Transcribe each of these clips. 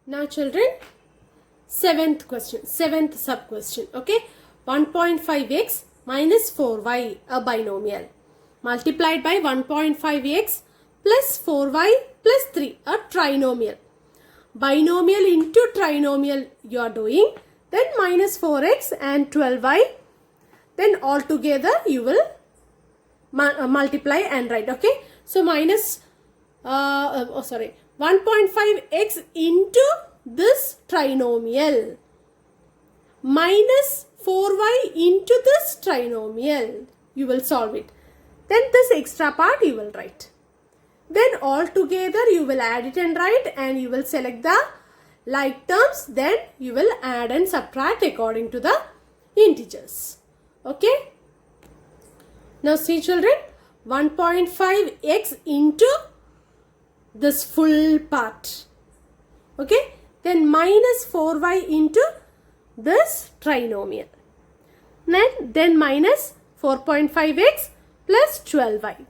Now children, seventh sub question. Okay, 1.5x minus 4y, a binomial, multiplied by 1.5x plus 4y plus 3, a trinomial. Binomial into trinomial you are doing, then minus 4x and 12y, then all together you will multiply and write. Okay, so minus 1.5x into this trinomial minus 4y into this trinomial, you will solve it. Then this extra part you will write. Then all together you will add it and write, and you will select the like terms. Then you will add and subtract according to the integers. Okay. Now see children, 1.5x into this full part. Okay. Then minus 4y into this trinomial. Then minus 4.5x plus 12y.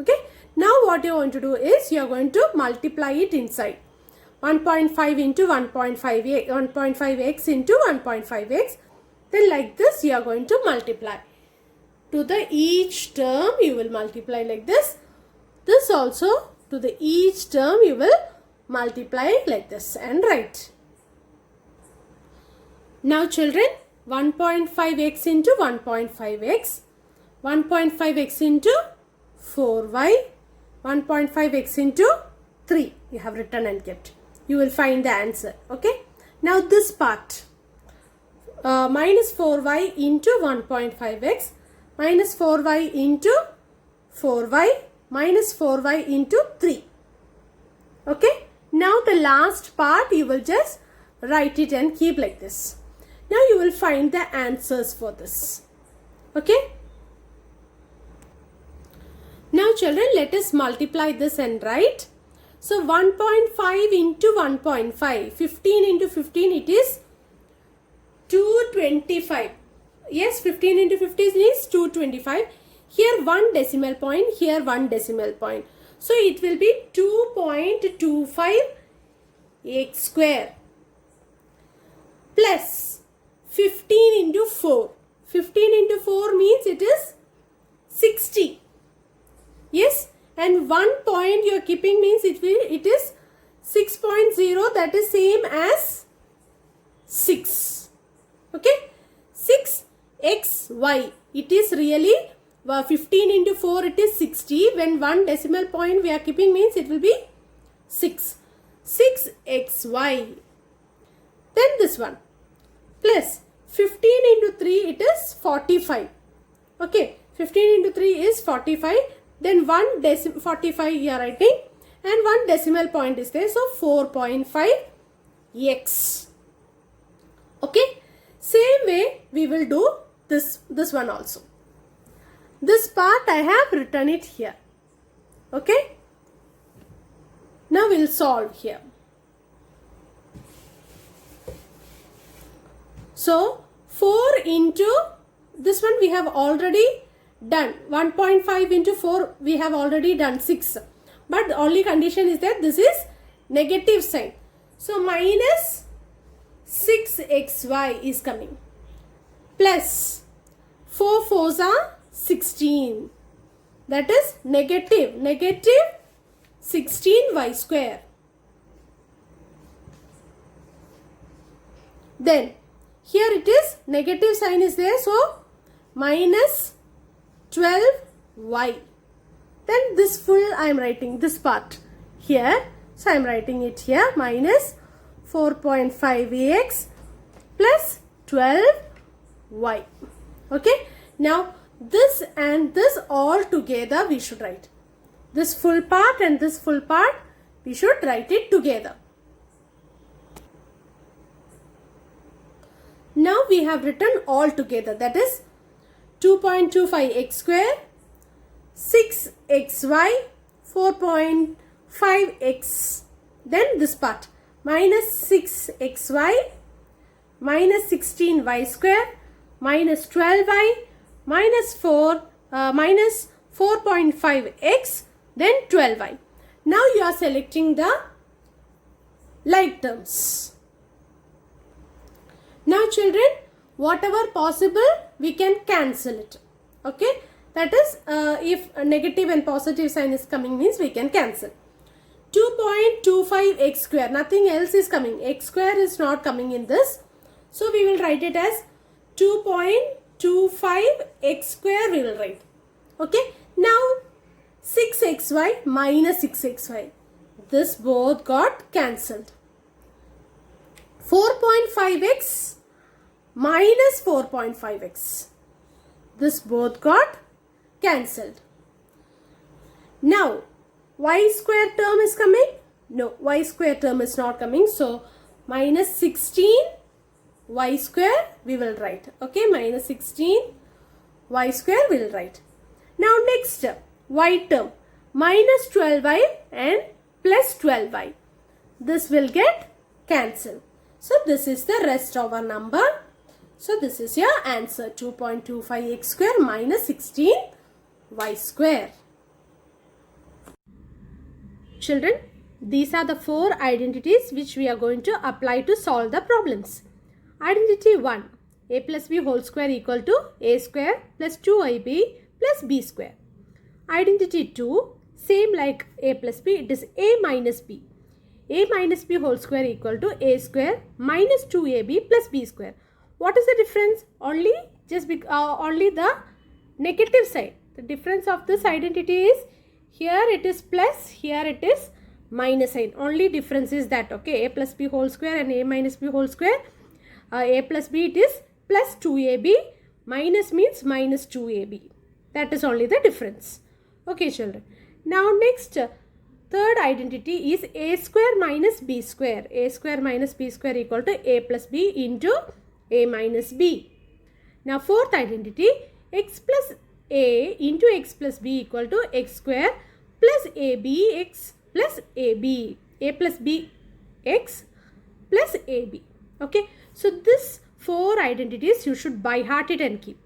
Okay. Now what you are going to do is you are going to multiply it inside. 1.5 into 1.5x into 1.5x. Then like this you are going to multiply. To the each term you will multiply like this. This also to the each term you will multiply like this and write. Now children, 1.5x into 1.5x, 1.5x into 4y, 1.5x into 3 you have written and kept. You will find the answer. Okay. Now this part, minus 4y into 1.5x, minus 4y into 4y, minus 4y into 3. Okay. Now the last part you will just write it and keep like this. Now you will find the answers for this. Okay. Now children, let us multiply this and write. So 1.5 into 1.5, 15 into 15, it is 225. Yes, 15 into 15 is 225. Here one decimal point, here one decimal point. So it will be 2.25 x square plus 15 into 4. 15 into 4 means it is 60. Yes, and 1 point you are keeping means it is 6.0, that is same as 6. Okay, 6xy. It is really 15 into 4, it is 60. When one decimal point we are keeping means it will be 6. 6xy. Then this one plus 15 into 3, it is 45. Okay, 15 into 3 is 45. Then 45 you are writing and one decimal point is there. So 4.5x. Okay. Same way we will do this one also. This part I have written it here. Okay. Now we will solve here. So 4 into this one we have already done. 1.5 into 4 we have already done 6. But the only condition is that this is negative sign. So minus 6xy is coming. Plus 4 4s are 16. That is negative 16y square. Then here it is negative sign is there. So minus 12y. Then this full I am writing this part here. So I am writing it here minus 4.5x plus 12y. Okay. Now this and this all together we should write. This full part and this full part we should write it together. Now we have written all together, that is 2.25x square, 6xy, 4.5x. Then this part minus 6xy, minus 16y square, minus 12y, minus 4.5x, then 12y. Now you are selecting the like terms. Now children, whatever possible we can cancel it. Okay, that is if a negative and positive sign is coming means we can cancel. 2.25 x square, nothing else is coming. X square is not coming in this. So we will write it as 2.25 x square we will write. Okay, now 6xy minus 6xy. This both got cancelled. 4.5x minus 4.5x. This both got cancelled. Now, y square term is coming? No, y square term is not coming. So, minus 16 y square we will write. Okay, minus 16 y square we will write. Now, next y term. Minus 12y and plus 12y. This will get cancelled. So, this is the rest of our number. So, this is your answer. 2.25 x square minus 16 y square. Children, these are the 4 identities which we are going to apply to solve the problems. Identity 1. A plus b whole square equal to a square plus 2ab plus b square. Identity 2. Same like a plus b, it is a minus b. A minus b whole square equal to a square minus 2ab plus b square. What is the difference? Only the negative side. The difference of this identity is here it is plus, here it is minus sign. Only difference is that, okay, a plus b whole square and a minus b whole square. A plus b it is plus 2ab, minus means minus 2ab. That is only the difference. Okay children. Now next, third identity is a square minus b square. A square minus b square equal to a plus b into a minus b. Now fourth identity, x plus a into x plus b equal to x square plus abx plus ab. A plus b x plus ab. Okay. So this 4 identities you should by heart it and keep.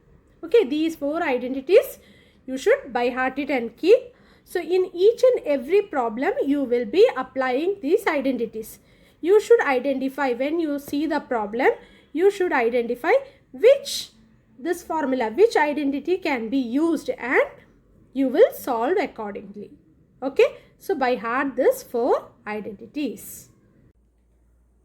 Okay. These 4 identities you should by heart it and keep. So in each and every problem you will be applying these identities. You should identify, when you see the problem, you should identify which this formula, which identity can be used, and you will solve accordingly. Okay. So by heart this 4 identities.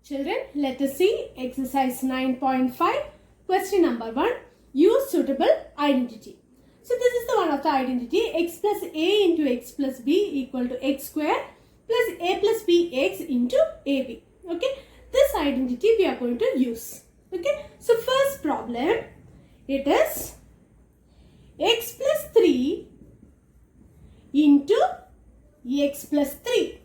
Children, let us see exercise 9.5. Question number 1. Use suitable identity. So this is the one of the identity, x plus a into x plus b equal to x square plus a plus b x into ab. Okay. This identity we are going to use. Okay. So first problem, it is x plus 3 into x plus 3.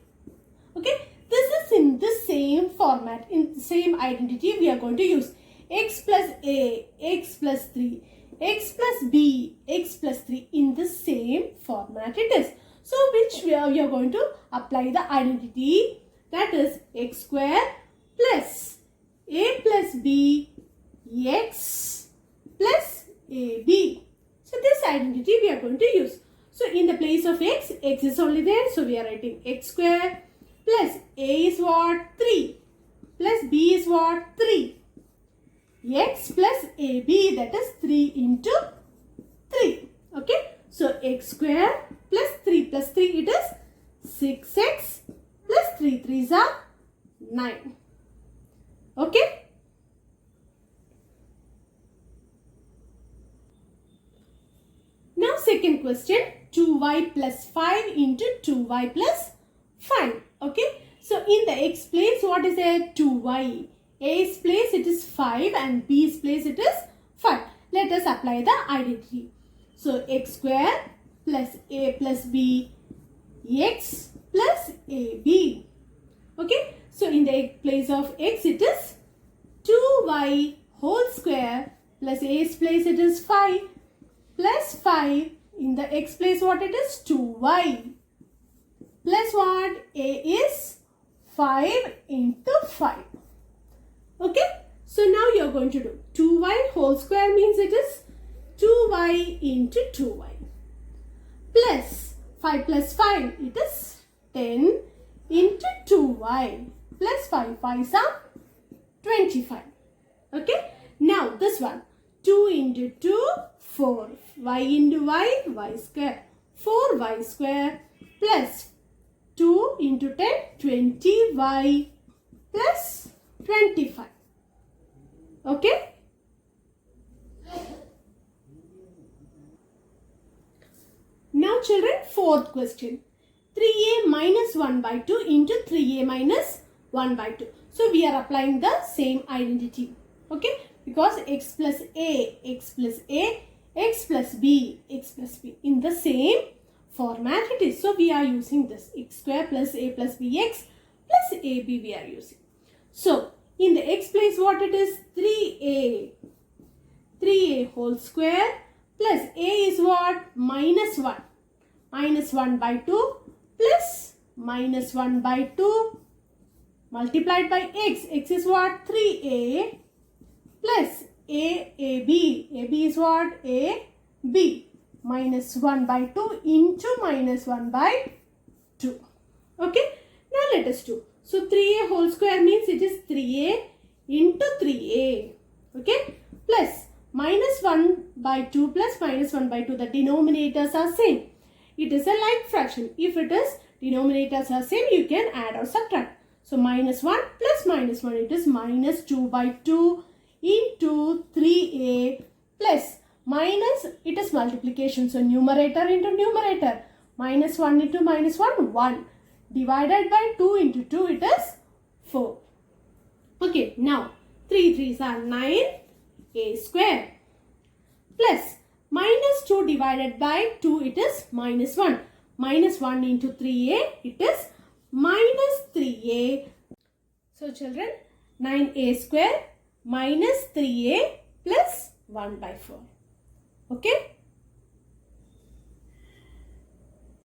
Okay. This is in the same format, in the same identity we are going to use. X plus a, x plus 3. X plus b, x plus 3, in the same format it is. So which we are going to apply the identity, that is x square plus a plus b x plus ab. So this identity we are going to use. So in the place of x, x is only there. So we are writing x square plus a is what? 3 plus b is what? 3. X plus AB, that is 3 into 3. Okay. So x square plus 3 it is 6x plus 3 3s are 9. Okay. Now second question, 2y plus 5 into 2y plus 5. Okay. So in the x place, what is there? 2y. A's place it is 5 and B's place it is 5. Let us apply the identity. So x square plus a plus b x plus ab. Okay. So in the place of x it is 2y whole square plus a's place it is 5 plus 5. In the x place what it is? 2y plus what? A is 5 into 5. Okay. So now you are going to do 2y whole square means it is 2y into 2y plus 5 plus 5 it is 10 into 2y plus 5 5s are 25. Okay. Now this one. 2 into 2, 4. Y into y, y square. 4y square plus 2 into 10, 20y plus 25. Okay. Now children, fourth question. 3a minus 1 by 2 into 3a minus 1 by 2. So we are applying the same identity. Okay. Because x plus a, x plus a, x plus b, x plus b. In the same format it is. So we are using this x square plus a plus bx plus ab we are using. So in the x place what it is? 3a. 3a whole square plus a is what? Minus 1. Minus 1 by 2 plus minus 1 by 2 multiplied by x. X is what? 3a plus ab. ab is what? ab minus 1 by 2 into minus 1 by 2. Okay. Now let us do. So 3a whole square means it is 3a into 3a. Okay. Plus minus 1 by 2 plus minus 1 by 2. The denominators are same. It is a like fraction. If it is denominators are same, you can add or subtract. So minus 1 plus minus 1. It is minus 2 by 2 into 3a plus minus, it is multiplication. So numerator into numerator. Minus 1 into minus 1, 1. Divided by 2 into 2, it is 4. Okay, now 3 3s are 9, a square plus minus 2 divided by 2, it is minus 1. Minus 1 into 3a, it is minus 3a. So children, 9a square minus 3a plus 1 by 4. Okay.